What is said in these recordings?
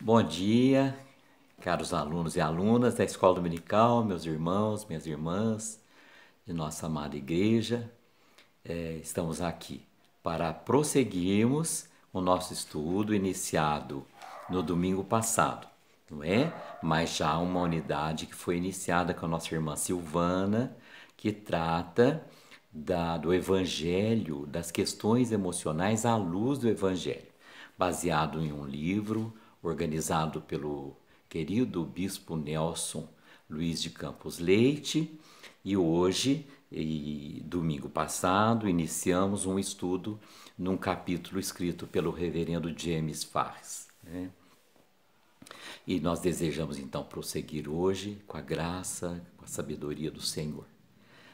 Bom dia, caros alunos e alunas da Escola Dominical, meus irmãos, minhas irmãs de nossa amada igreja. Estamos aqui para prosseguirmos o nosso estudo iniciado no domingo passado, não é? Mas já uma unidade que foi iniciada com a nossa irmã Silvana, que trata do Evangelho, das questões emocionais à luz do Evangelho, baseado em um livro organizado pelo querido Bispo Nelson Luiz de Campos Leite. E hoje, domingo passado, iniciamos um estudo num capítulo escrito pelo reverendo James Farris, né? E nós desejamos então prosseguir hoje com a graça, com a sabedoria do Senhor.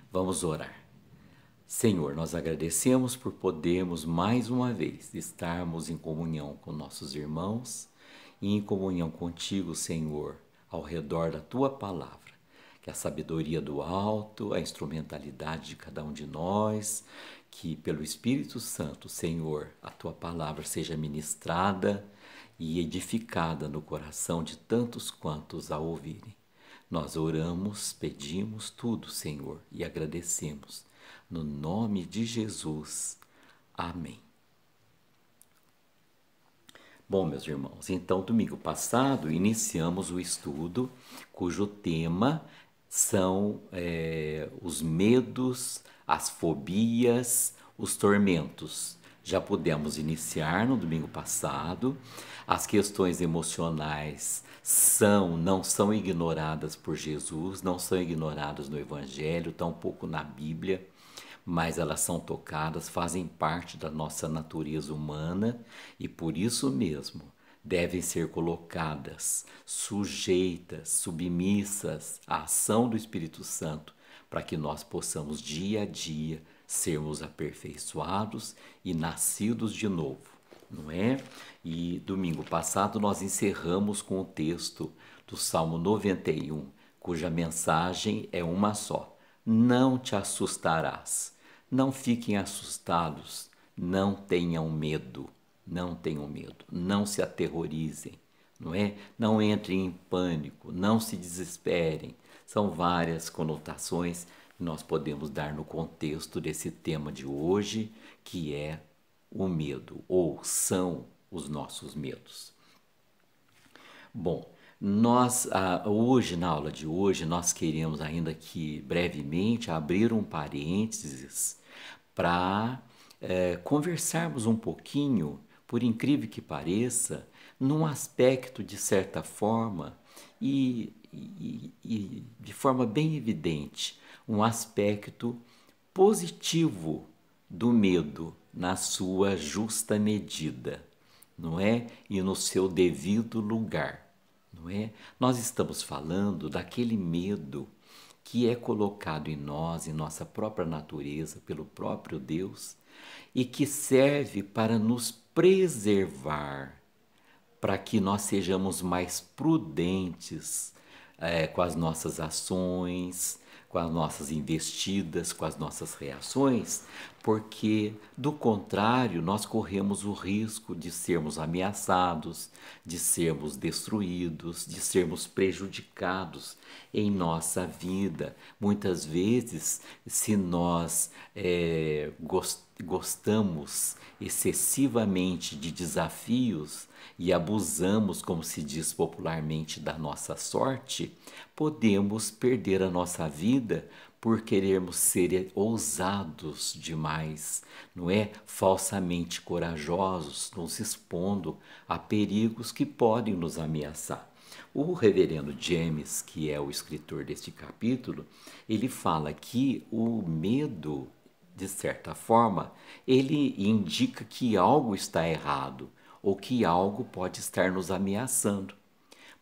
Vamos orar. Senhor, nós agradecemos por podermos mais uma vez estarmos em comunhão com nossos irmãos e em comunhão contigo, Senhor, ao redor da tua palavra. Que a sabedoria do alto, a instrumentalidade de cada um de nós, que pelo Espírito Santo, Senhor, a tua palavra seja ministrada e edificada no coração de tantos quantos a ouvirem. Nós oramos, pedimos tudo, Senhor, e agradecemos. No nome de Jesus. Amém. Bom, meus irmãos, então domingo passado iniciamos o estudo cujo tema são os medos, as fobias, os tormentos. Já pudemos iniciar no domingo passado. As questões emocionais não são ignoradas por Jesus, não são ignoradas no Evangelho, tampouco na Bíblia, mas elas são tocadas, fazem parte da nossa natureza humana e por isso mesmo devem ser colocadas, sujeitas, submissas à ação do Espírito Santo, para que nós possamos dia a dia sermos aperfeiçoados e nascidos de novo, não é? E domingo passado nós encerramos com o texto do Salmo 91, cuja mensagem é uma só: não te assustarás. Não fiquem assustados, não tenham medo, não se aterrorizem, não é? Não entrem em pânico, não se desesperem. São várias conotações que nós podemos dar no contexto desse tema de hoje, que é o medo, ou são os nossos medos. Bom, nós hoje, na aula de hoje, nós queremos ainda que brevemente abrir um parênteses para conversarmos um pouquinho, por incrível que pareça, num aspecto de certa forma e de forma bem evidente, um aspecto positivo do medo na sua justa medida, não é? E no seu devido lugar, não é? Nós estamos falando daquele medo que é colocado em nós, em nossa própria natureza, pelo próprio Deus, e que serve para nos preservar, para que nós sejamos mais prudentes com as nossas ações, com as nossas investidas, com as nossas reações, porque, do contrário, nós corremos o risco de sermos ameaçados, de sermos destruídos, de sermos prejudicados em nossa vida. Muitas vezes, se nós gostamos excessivamente de desafios e abusamos, como se diz popularmente, da nossa sorte, podemos perder a nossa vida por querermos ser ousados demais, não é? Falsamente corajosos, nos expondo a perigos que podem nos ameaçar. O reverendo James, que é o escritor deste capítulo, ele fala que o medo, de certa forma, ele indica que algo está errado ou que algo pode estar nos ameaçando.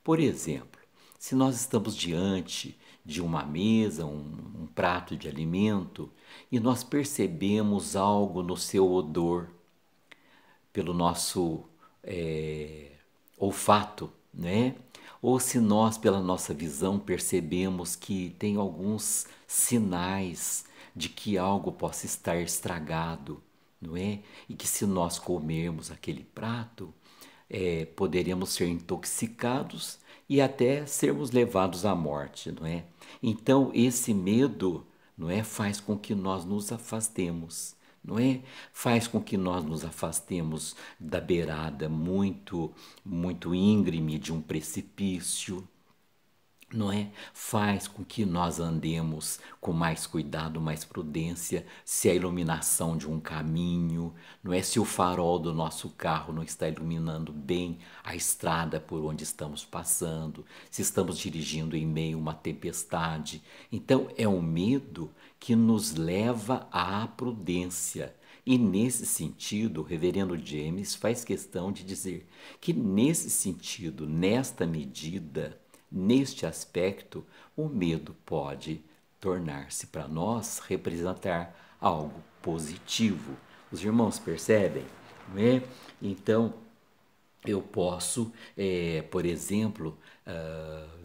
Por exemplo, se nós estamos diante de uma mesa, um prato de alimento, e nós percebemos algo no seu odor, pelo nosso olfato, né? Ou se nós, pela nossa visão, percebemos que tem alguns sinais de que algo possa estar estragado, não é? E que se nós comermos aquele prato, poderíamos ser intoxicados e até sermos levados à morte, não é? Então, esse medo, não é, faz com que nós nos afastemos, não é? Faz com que nós nos afastemos da beirada muito íngreme de um precipício, não é? Faz com que nós andemos com mais cuidado, mais prudência, se a iluminação de um caminho, não é? Se o farol do nosso carro não está iluminando bem a estrada por onde estamos passando, se estamos dirigindo em meio a uma tempestade. Então, é um medo que nos leva à prudência. E nesse sentido, o reverendo James faz questão de dizer que nesse sentido, nesta medida, neste aspecto, o medo pode tornar-se para nós representar algo positivo. Os irmãos percebem, não é? Então, eu posso, por exemplo,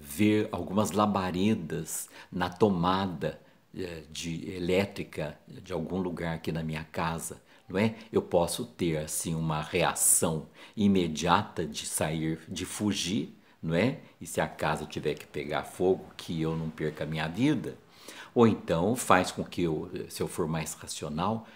ver algumas labaredas na tomada de elétrica de algum lugar aqui na minha casa, não é? Eu posso ter assim uma reação imediata de sair, de fugir, não é? E se a casa tiver que pegar fogo, que eu não perca a minha vida. Ou então faz com que eu, se eu for mais racional,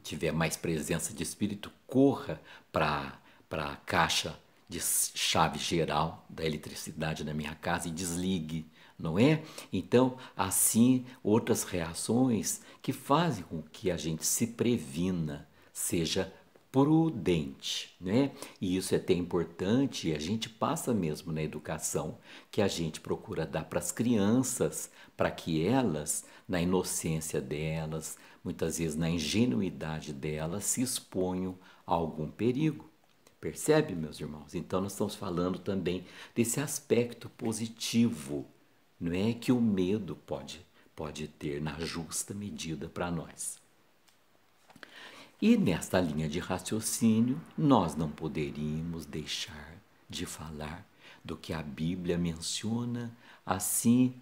tiver mais presença de espírito, corra para a caixa de chave geral da eletricidade da minha casa e desligue, não é? Então, assim, outras reações que fazem com que a gente se previna, seja prudente, né? E isso é até importante, e a gente passa mesmo na educação, que a gente procura dar para as crianças, para que elas, na inocência delas, muitas vezes na ingenuidade delas, se exponham a algum perigo. Percebe, meus irmãos? Então, nós estamos falando também desse aspecto positivo, não é, que o medo pode ter na justa medida para nós. E nesta linha de raciocínio, nós não poderíamos deixar de falar do que a Bíblia menciona assim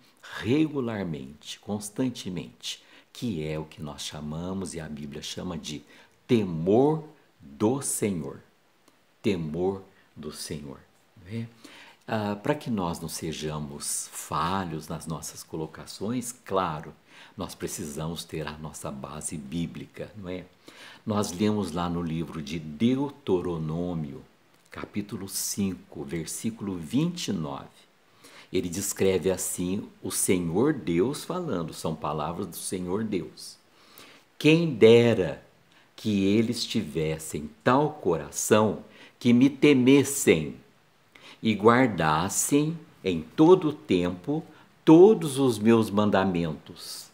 regularmente, constantemente, que é o que nós chamamos e a Bíblia chama de temor do Senhor. Temor do Senhor. Não é? Para que nós não sejamos falhos nas nossas colocações, claro, nós precisamos ter a nossa base bíblica, não é? Nós lemos lá no livro de Deuteronômio, capítulo 5, versículo 29. Ele descreve assim o Senhor Deus falando, são palavras do Senhor Deus. Quem dera que eles tivessem tal coração que me temessem e guardassem em todo o tempo todos os meus mandamentos,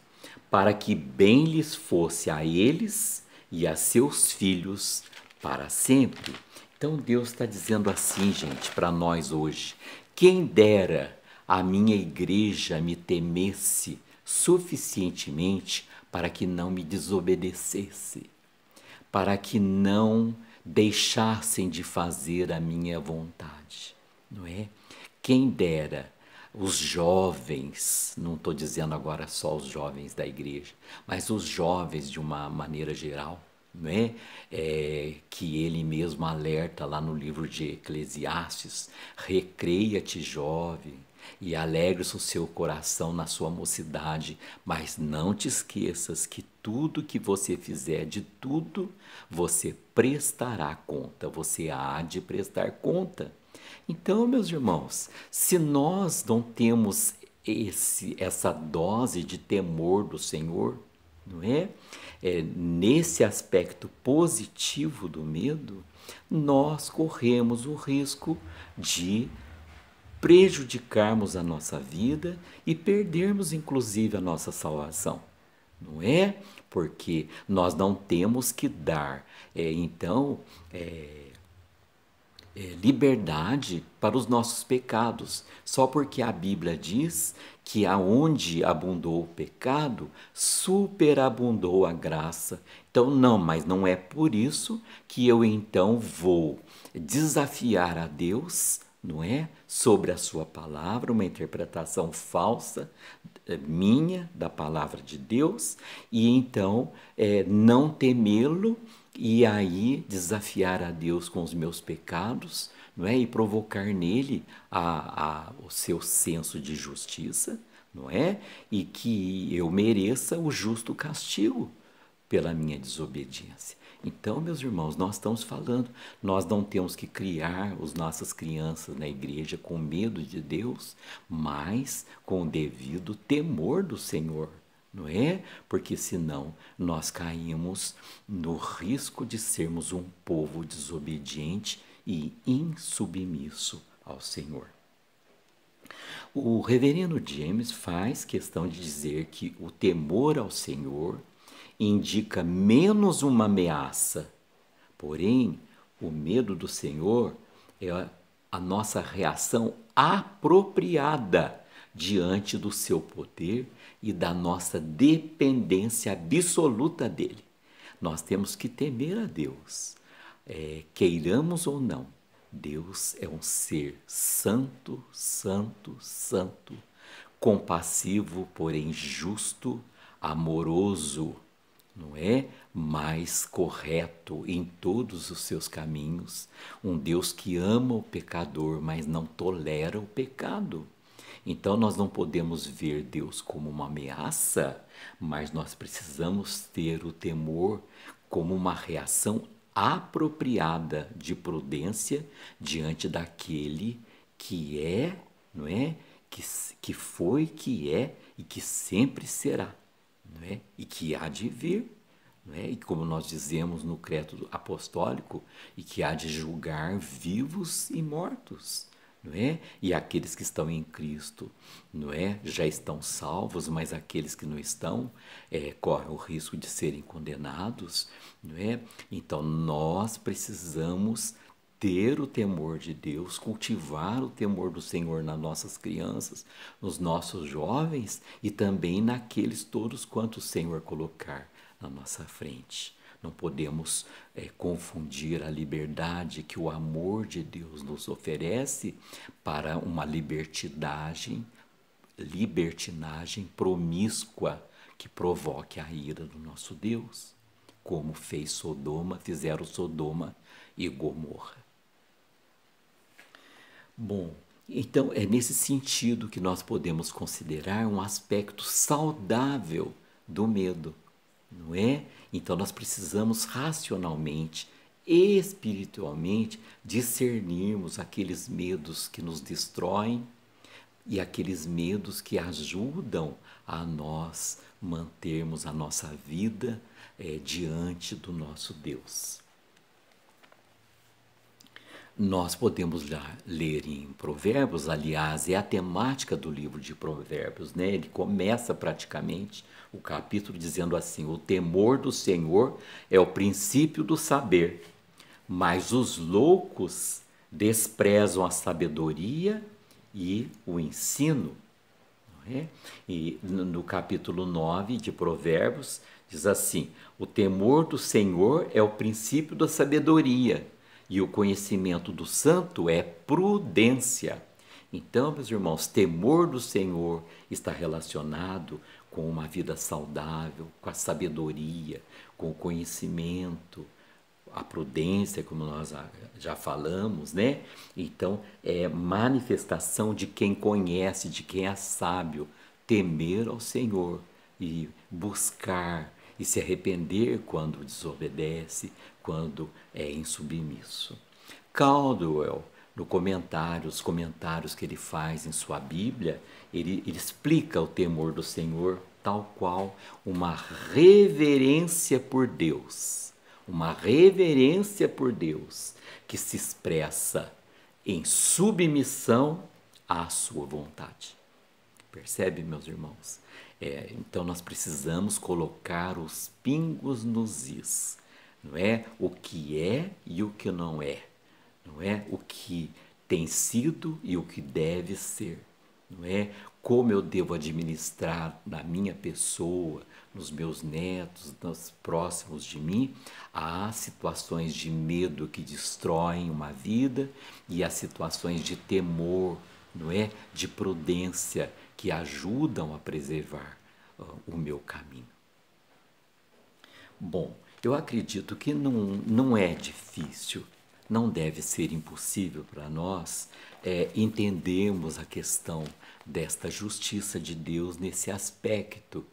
para que bem lhes fosse a eles e a seus filhos para sempre. Então Deus está dizendo assim, gente, para nós hoje: quem dera a minha igreja me temesse suficientemente para que não me desobedecesse, para que não deixassem de fazer a minha vontade, não é? Quem dera os jovens, não estou dizendo agora só os jovens da igreja, mas os jovens de uma maneira geral, não é? Que ele mesmo alerta lá no livro de Eclesiastes: recreia-te, jovem, e alegre-se o seu coração na sua mocidade, mas não te esqueças que tudo que você fizer, de tudo, você prestará conta, você há de prestar conta. Então, meus irmãos, se nós não temos essa dose de temor do Senhor, não é? Nesse aspecto positivo do medo, nós corremos o risco de prejudicarmos a nossa vida e perdermos inclusive a nossa salvação, não é? Porque nós não temos que dar, liberdade para os nossos pecados, só porque a Bíblia diz que aonde abundou o pecado, superabundou a graça. Então, não, mas não é por isso que eu então vou desafiar a Deus, não é? Sobre a sua palavra, uma interpretação falsa minha da palavra de Deus, e então não temê-lo e aí desafiar a Deus com os meus pecados, não é? E provocar nele o seu senso de justiça, não é? E que eu mereça o justo castigo pela minha desobediência. Então, meus irmãos, nós estamos falando, nós não temos que criar as nossas crianças na igreja com medo de Deus, mas com o devido temor do Senhor, não é? Porque senão nós caímos no risco de sermos um povo desobediente e insubmisso ao Senhor. O reverendo James faz questão de dizer que o temor ao Senhor indica menos uma ameaça, porém, o medo do Senhor é a nossa reação apropriada diante do seu poder e da nossa dependência absoluta dele. Nós temos que temer a Deus, queiramos ou não. Deus é um ser santo, santo, santo, compassivo, porém justo, amoroso, não é? Mais correto em todos os seus caminhos. Um Deus que ama o pecador, mas não tolera o pecado. Então nós não podemos ver Deus como uma ameaça, mas nós precisamos ter o temor como uma reação apropriada de prudência diante daquele que é, não é? Que foi, que é e que sempre será, não é? E que há de vir, não é? E como nós dizemos no credo apostólico, e que há de julgar vivos e mortos, não é? E aqueles que estão em Cristo, não é? Já estão salvos, mas aqueles que não estão correm o risco de serem condenados, não é? Então nós precisamos ter o temor de Deus, cultivar o temor do Senhor nas nossas crianças, nos nossos jovens e também naqueles todos quantos o Senhor colocar na nossa frente. Não podemos confundir a liberdade que o amor de Deus nos oferece para uma libertinagem promíscua que provoque a ira do nosso Deus, como fizeram Sodoma e Gomorra. Bom, então é nesse sentido que nós podemos considerar um aspecto saudável do medo, não é? Então nós precisamos racionalmente, espiritualmente, discernirmos aqueles medos que nos destroem e aqueles medos que ajudam a nós mantermos a nossa vida diante do nosso Deus. Nós podemos já ler em Provérbios, aliás, é a temática do livro de Provérbios, né? Ele começa praticamente o capítulo dizendo assim: o temor do Senhor é o princípio do saber, mas os loucos desprezam a sabedoria e o ensino. Não é? E no capítulo 9 de Provérbios diz assim: o temor do Senhor é o princípio da sabedoria, e o conhecimento do santo é prudência. Então, meus irmãos, temor do Senhor está relacionado com uma vida saudável, com a sabedoria, com o conhecimento, a prudência, como nós já falamos, né? Então, é manifestação de quem conhece, de quem é sábio, temer ao Senhor e buscar e se arrepender quando desobedece, quando é insubmisso. Caldwell, os comentários que ele faz em sua Bíblia, ele explica o temor do Senhor tal qual uma reverência por Deus. Uma reverência por Deus que se expressa em submissão à sua vontade. Percebe, meus irmãos? Então nós precisamos colocar os pingos nos is, não é? O que é e o que não é, não é? O que tem sido e o que deve ser, não é? Como eu devo administrar na minha pessoa, nos meus netos, nos próximos de mim, há situações de medo que destroem uma vida e há situações de temor, não é? De prudência que ajudam a preservar o meu caminho. Bom, Eu acredito que não é difícil, não deve ser impossível para nós entendermos a questão desta justiça de Deus nesse aspecto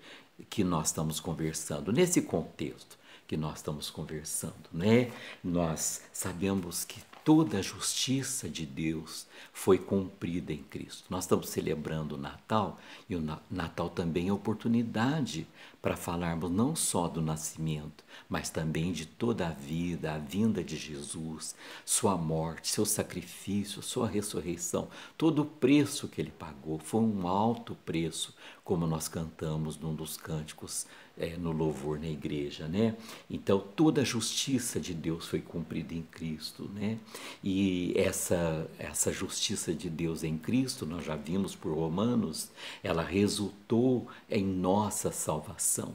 que nós estamos conversando, nesse contexto que nós estamos conversando, né? Nós sabemos que toda a justiça de Deus foi cumprida em Cristo. Nós estamos celebrando o Natal e o Natal também é oportunidade para falarmos não só do nascimento, mas também de toda a vida, a vinda de Jesus, sua morte, seu sacrifício, sua ressurreição, todo o preço que ele pagou. Foi um alto preço, como nós cantamos num dos cânticos no louvor na igreja, né? Então toda a justiça de Deus foi cumprida em Cristo, né? E essa justiça de Deus em Cristo, nós já vimos por Romanos, ela resultou em nossa salvação.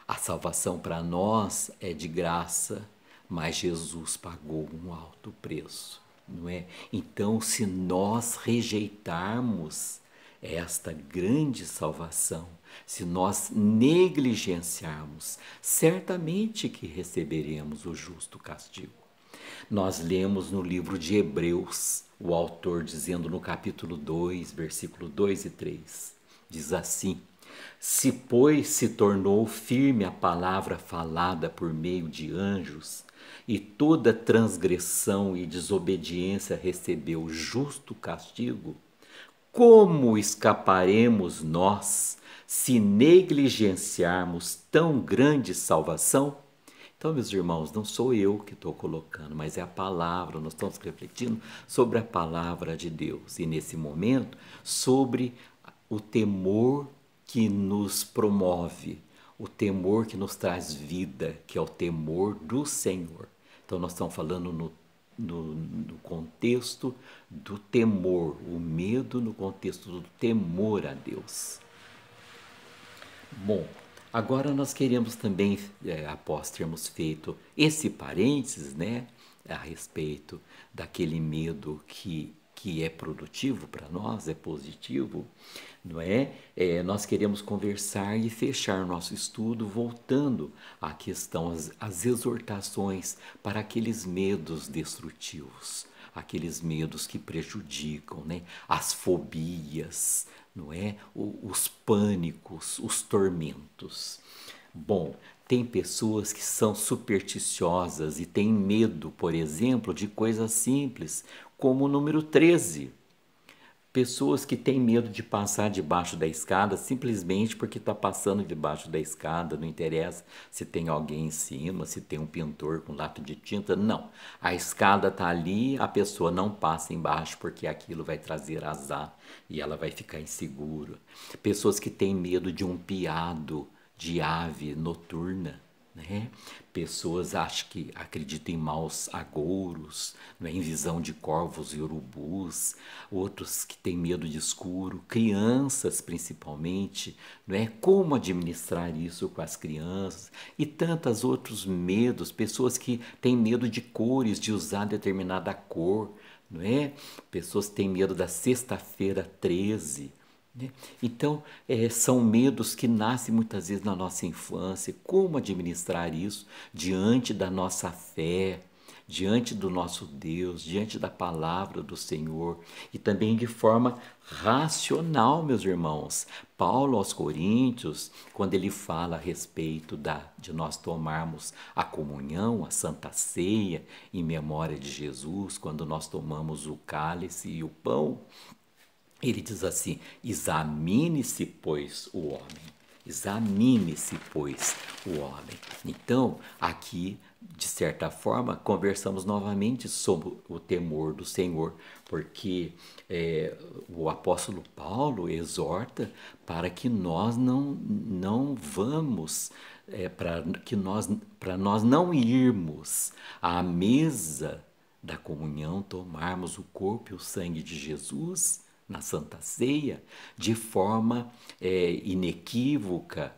A salvação para nós é de graça, mas Jesus pagou um alto preço, não é? Então, se nós rejeitarmos esta grande salvação, se nós negligenciarmos, certamente que receberemos o justo castigo. Nós lemos no livro de Hebreus, o autor dizendo no capítulo 2, versículo 2 e 3, diz assim: se, pois, se tornou firme a palavra falada por meio de anjos, e toda transgressão e desobediência recebeu justo castigo, como escaparemos nós se negligenciarmos tão grande salvação? Então, meus irmãos, não sou eu que estou colocando, mas é a palavra, nós estamos refletindo sobre a palavra de Deus. E nesse momento, sobre o temor que nos promove, o temor que nos traz vida, que é o temor do Senhor. Então, nós estamos falando no contexto do temor, o medo no contexto do temor a Deus. Bom, agora nós queremos também, após termos feito esse parênteses, né, a respeito daquele medo que é produtivo para nós, é positivo, não é? Nós queremos conversar e fechar nosso estudo voltando à questão, às exortações para aqueles medos destrutivos, aqueles medos que prejudicam, né? As fobias, não é? Os pânicos, os tormentos. Bom, tem pessoas que são supersticiosas e têm medo, por exemplo, de coisas simples, como o número 13. Pessoas que têm medo de passar debaixo da escada simplesmente porque está passando debaixo da escada, não interessa se tem alguém em cima, se tem um pintor com lata de tinta, não. A escada está ali, a pessoa não passa embaixo porque aquilo vai trazer azar e ela vai ficar insegura. Pessoas que têm medo de um piado de ave noturna, né? Pessoas que acreditam em maus agouros, né? Em visão de corvos e urubus, outros que têm medo de escuro, crianças principalmente, não é? Como administrar isso com as crianças e tantos outros medos, pessoas que têm medo de cores, de usar determinada cor, não é? Pessoas que têm medo da sexta-feira 13, né? Então, são medos que nascem muitas vezes na nossa infância. Como administrar isso diante da nossa fé, diante do nosso Deus, diante da palavra do Senhor e também de forma racional, meus irmãos. Paulo aos Coríntios, quando ele fala a respeito de nós tomarmos a comunhão, a Santa Ceia, em memória de Jesus, quando nós tomamos o cálice e o pão, ele diz assim: examine-se, pois, o homem. Examine-se, pois, o homem. Então, aqui, de certa forma, conversamos novamente sobre o temor do Senhor, porque o apóstolo Paulo exorta para que nós não vamos, para nós não irmos à mesa da comunhão, tomarmos o corpo e o sangue de Jesus na Santa Ceia, de forma inequívoca,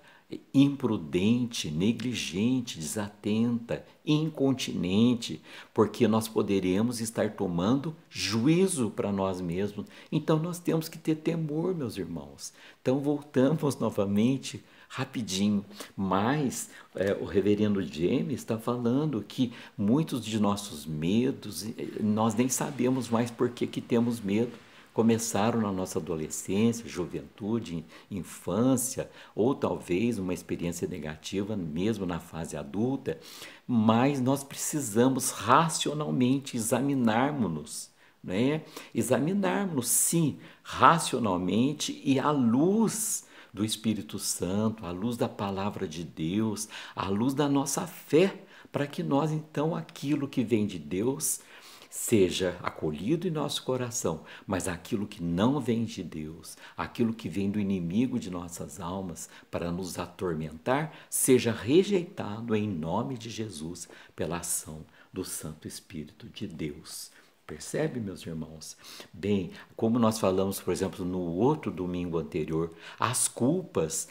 imprudente, negligente, desatenta, incontinente, porque nós poderemos estar tomando juízo para nós mesmos. Então nós temos que ter temor, meus irmãos. Então voltamos novamente rapidinho. Mas o reverendo James está falando que muitos de nossos medos, nós nem sabemos mais por que temos medo. Começaram na nossa adolescência, juventude, infância, ou talvez uma experiência negativa mesmo na fase adulta, mas nós precisamos racionalmente examinarmos-nos, né? Examinarmos, sim, racionalmente e à luz do Espírito Santo, à luz da palavra de Deus, à luz da nossa fé, para que nós então aquilo que vem de Deus seja acolhido em nosso coração, mas aquilo que não vem de Deus, aquilo que vem do inimigo de nossas almas para nos atormentar, seja rejeitado em nome de Jesus pela ação do Santo Espírito de Deus. Percebe, meus irmãos? Bem, como nós falamos, por exemplo, no outro domingo anterior, as culpas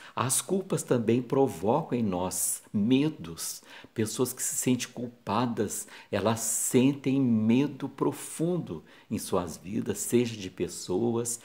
também provocam em nós medos. Pessoas que se sentem culpadas, elas sentem medo profundo em suas vidas, seja de pessoas,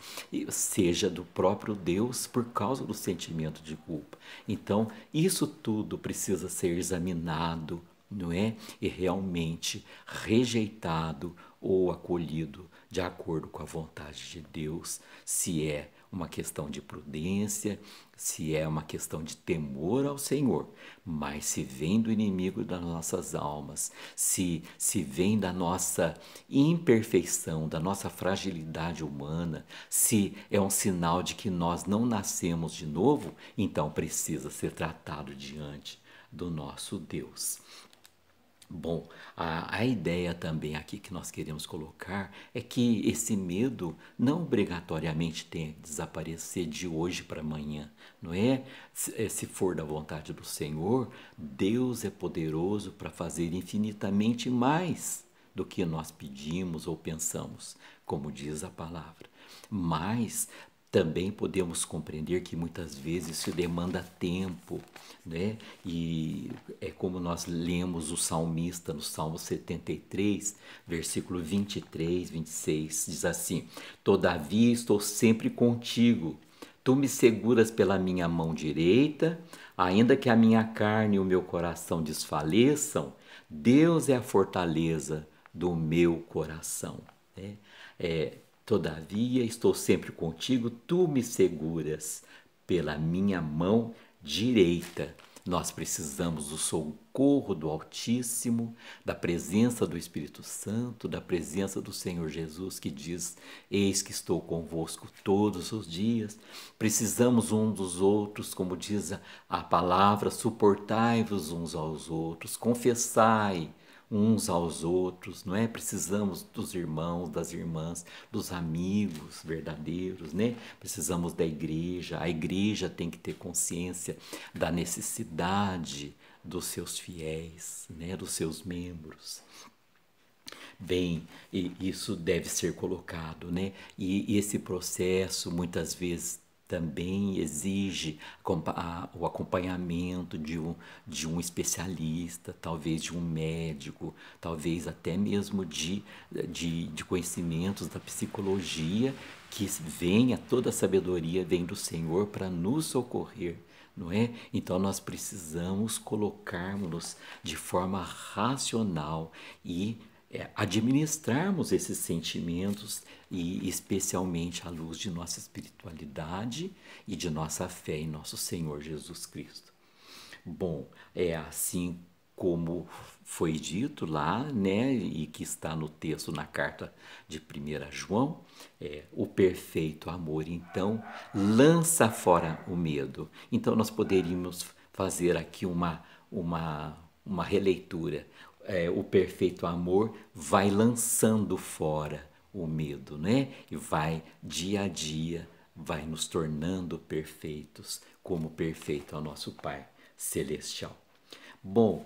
seja do próprio Deus, por causa do sentimento de culpa. Então, isso tudo precisa ser examinado, não é? E realmente rejeitado ou acolhido de acordo com a vontade de Deus, se é uma questão de prudência, se é uma questão de temor ao Senhor, mas se vem do inimigo das nossas almas, se vem da nossa imperfeição, da nossa fragilidade humana, se é um sinal de que nós não nascemos de novo, então precisa ser tratado diante do nosso Deus. Bom, a ideia também aqui que nós queremos colocar é que esse medo não obrigatoriamente tem que desaparecer de hoje para amanhã, não é? Se for da vontade do Senhor, Deus é poderoso para fazer infinitamente mais do que nós pedimos ou pensamos, como diz a palavra. Mas também podemos compreender que muitas vezes isso demanda tempo, né? E é como nós lemos o salmista no Salmo 73, versículo 23, 26, diz assim: Todavia estou sempre contigo, tu me seguras pela minha mão direita, ainda que a minha carne e o meu coração desfaleçam, Deus é a fortaleza do meu coração, né? Todavia estou sempre contigo, tu me seguras pela minha mão direita. Nós precisamos do socorro do Altíssimo, da presença do Espírito Santo, da presença do Senhor Jesus, que diz: Eis que estou convosco todos os dias. Precisamos uns dos outros, como diz a palavra: suportai-vos uns aos outros, confessai uns aos outros, não é? Precisamos dos irmãos, das irmãs, dos amigos verdadeiros, né? Precisamos da igreja. A igreja tem que ter consciência da necessidade dos seus fiéis, né? Dos seus membros. Bem, isso deve ser colocado, né? E esse processo muitas vezes também exige o acompanhamento de um especialista, talvez de um médico, talvez até mesmo de conhecimentos da psicologia, que venha, toda a sabedoria vem do Senhor para nos socorrer, não é? Então nós precisamos colocarmos-nos de forma racional e administrarmos esses sentimentos, e especialmente à luz de nossa espiritualidade e de nossa fé em nosso Senhor Jesus Cristo. Bom, é assim como foi dito lá, né, e que está no texto na carta de 1 João, o perfeito amor, então, lança fora o medo. Então, nós poderíamos fazer aqui uma releitura. O perfeito amor vai lançando fora o medo, né? E vai, dia a dia, vai nos tornando perfeitos, como perfeito é o nosso Pai Celestial. Bom,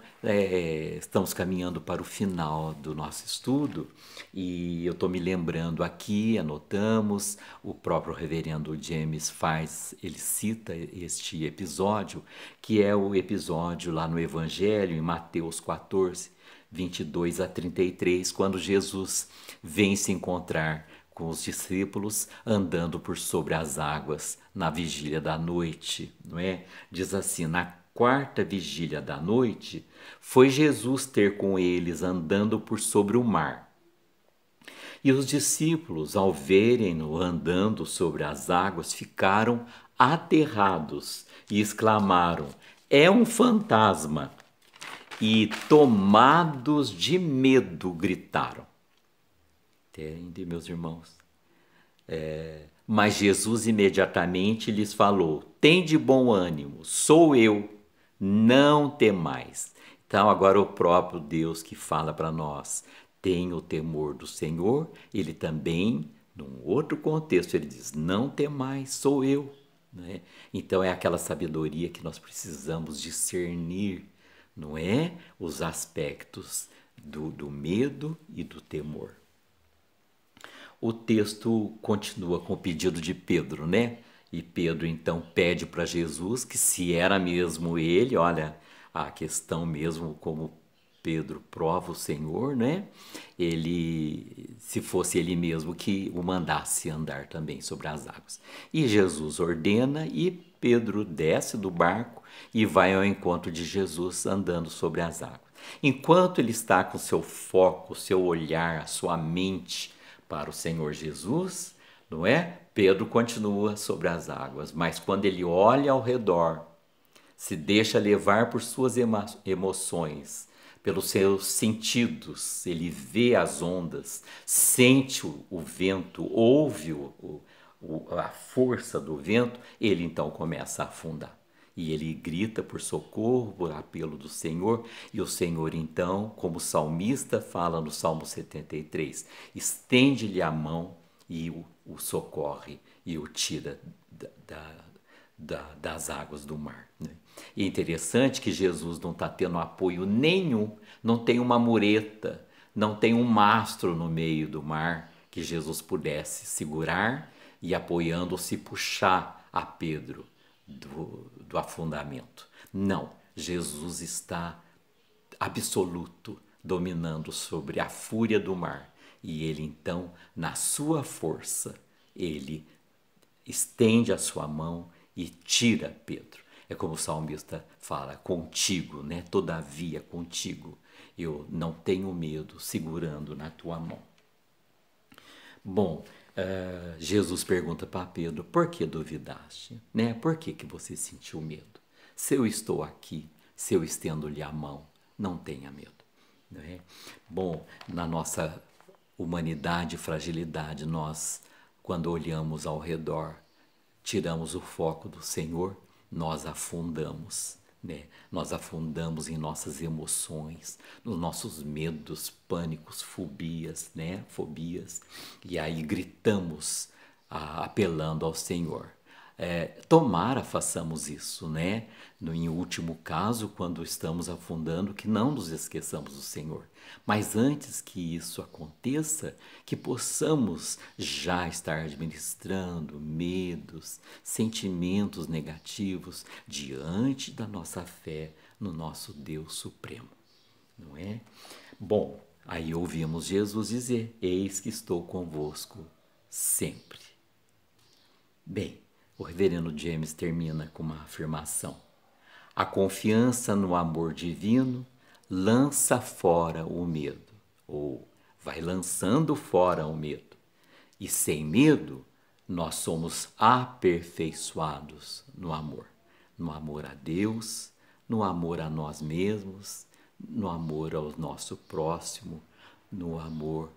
estamos caminhando para o final do nosso estudo e eu estou me lembrando aqui, anotamos, o próprio reverendo James ele cita este episódio, que é o episódio lá no Evangelho, em Mateus 14, 22 a 33, quando Jesus vem se encontrar com os discípulos andando por sobre as águas na vigília da noite, não é? Diz assim: na quarta vigília da noite, foi Jesus ter com eles andando por sobre o mar. E os discípulos, ao verem-no andando sobre as águas, ficaram aterrados e exclamaram: é um fantasma! E, tomados de medo, gritaram. Entende, meus irmãos? Mas Jesus imediatamente lhes falou: tende bom ânimo, sou eu, não temais. Então, agora o próprio Deus que fala para nós: tenha o temor do Senhor. Ele também, num outro contexto, ele diz: não temais, sou eu. Né? Então, é aquela sabedoria que nós precisamos discernir, não é? Os aspectos do medo e do temor. O texto continua com o pedido de Pedro, né? E Pedro então pede para Jesus que se era mesmo ele, olha a questão mesmo como Pedro prova o Senhor, né? Ele, se fosse ele mesmo que o mandasse andar também sobre as águas. E Jesus ordena e Pedro desce do barco e vai ao encontro de Jesus andando sobre as águas. Enquanto ele está com seu foco, seu olhar, a sua mente para o Senhor Jesus, não é? Pedro continua sobre as águas, mas quando ele olha ao redor, se deixa levar por suas emoções, pelos seus sentidos, ele vê as ondas, sente o vento, ouve a força do vento, ele então começa a afundar. E ele grita por socorro, por apelo do Senhor, e o Senhor então, como o salmista fala no Salmo 73, estende-lhe a mão e o socorre e o tira das águas do mar. Né? E é interessante que Jesus não está tendo apoio nenhum, não tem uma mureta, não tem um mastro no meio do mar que Jesus pudesse segurar e apoiando-se puxar a Pedro do afundamento. Não, Jesus está absoluto, dominando sobre a fúria do mar. E ele então, na sua força, ele estende a sua mão e tira Pedro. É como o salmista fala: contigo, né? Todavia contigo eu não tenho medo, segurando na tua mão. Bom, Jesus pergunta para Pedro: por que duvidaste? Né? Por que você sentiu medo? Se eu estou aqui, se eu estendo-lhe a mão, não tenha medo. Né? Bom, na nossa humanidade e fragilidade, nós, quando olhamos ao redor, tiramos o foco do Senhor, nós afundamos. Né? Nós afundamos em nossas emoções, nos nossos medos, pânicos, fobias, né? Fobias, e aí gritamos, apelando ao Senhor. Tomara façamos isso, né? Em último caso, quando estamos afundando, que não nos esqueçamos do Senhor. Mas antes que isso aconteça, que possamos já estar administrando medos, sentimentos negativos diante da nossa fé no nosso Deus Supremo, não é? Bom, aí ouvimos Jesus dizer: eis que estou convosco sempre. Bem, o reverendo James termina com uma afirmação: a confiança no amor divino lança fora o medo, ou vai lançando fora o medo. E sem medo, nós somos aperfeiçoados no amor a Deus, no amor a nós mesmos, no amor ao nosso próximo, no amor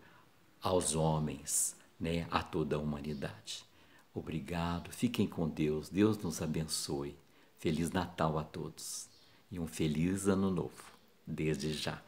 aos homens, né, a toda a humanidade. Obrigado, fiquem com Deus, Deus nos abençoe. Feliz Natal a todos e um feliz Ano Novo, desde já.